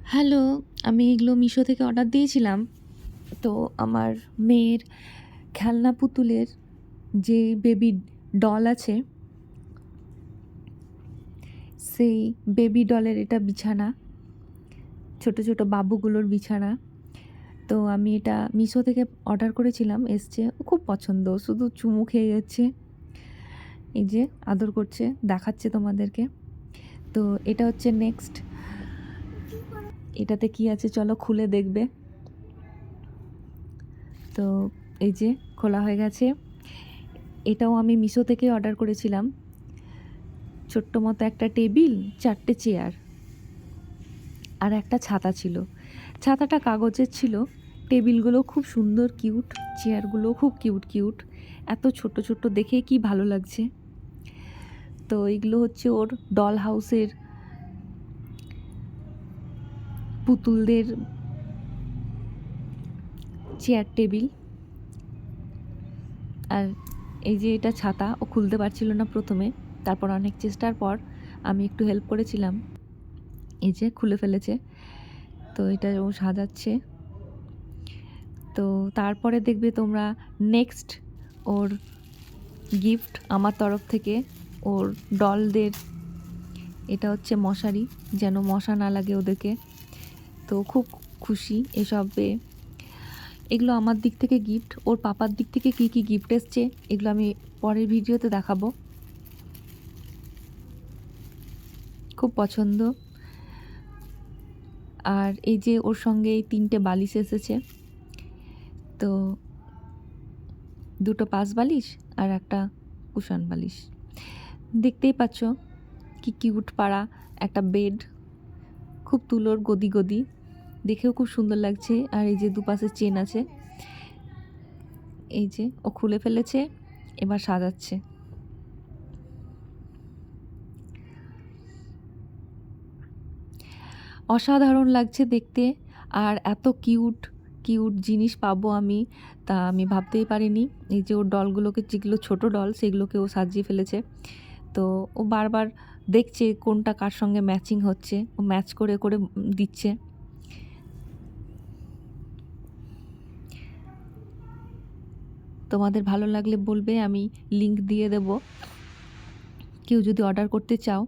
Hello, আমি এগুলো মিশো থেকে অর্ডার দিয়েছিলাম। তো আমার মেয়ের খেলনা পুতুলের যে বেবি ডল আছে, সেই বেবি ডলের এটা বিছানা, ছোট ছোট বাবুগুলোর বিছানা। তো আমি এটা মিশো থেকে অর্ডার করেছিলাম, এসছে। ও খুব পছন্দ, শুধু চুমু খেয়ে যাচ্ছে। এই যে আদর করছে, দেখাচ্ছে তোমাদেরকে। তো এটা হচ্ছে নেক্সট। এটাতে কি আছে চলো খুলে দেখবে। তো এই যে খোলা হয়ে গেছে। এটাও আমি মিশো থেকে অর্ডার করেছিলাম। ছোট্ট মতো একটা টেবিল, 4টে চেয়ার আর একটা ছাতা ছিল। ছাতাটা কাগজের ছিল। টেবিলগুলো খুব সুন্দর কিউট, চেয়ারগুলো খুব কিউট কিউট, এত ছোট ছোট দেখে কি ভালো লাগছে। তো এইগুলো হচ্ছে ওর ডল হাউসের পুতুলদের চেয়ার টেবিল। আর এই যে এটা ছাতা, ও খুলতে পারছিল না প্রথমে, তারপর অনেক চেষ্টার পর আমি একটু হেল্প করেছিলাম, এই যে খুলে ফেলেছে। তো এটা ও সাজাচ্ছে। তো তারপরে দেখবে তোমরা নেক্সট ওর গিফট আমার তরফ থেকে, ওর ডলদের। এটা হচ্ছে মশারি, যেন মশা না লাগে ওদেরকে। তো খুব খুশি এসব পেয়ে। এগুলো আমার দিক থেকে গিফট। ওর পাপার দিক থেকে কি কি গিফট এসছে এগুলো আমি পরের ভিডিওতে দেখাবো। খুব পছন্দ। আর এই যে ওর সঙ্গে এই 3টে বালিশ এসেছে। তো 2টো পাশ বালিশ আর একটা কুশন বালিশ। দেখতেই পাচ্ছ কি কিউট পাড়া একটা বেড, খুব তুলোর গদি গদি, দেখেও খুব সুন্দর লাগছে। আর এই যে দুপাশে চেন আছে। এই যে ও খুলে ফেলেছে, এবার সাজাচ্ছে। অসাধারণ লাগছে দেখতে। আর এত কিউট কিউট জিনিস পাবো আমি, তা আমি ভাবতেই পারিনি। এই যে ওর ডলগুলোকে, যেগুলো ছোট ডল সেগুলোকে ও সাজিয়ে ফেলেছে। তো ও বারবার দেখছে কোনটা কার সঙ্গে ম্যাচিং হচ্ছে, ও ম্যাচ করে করে দিচ্ছে। তোমাদের ভালো লাগলে বলবে, আমি লিংক দিয়ে দেব। কেউ যদি অর্ডার করতে চাও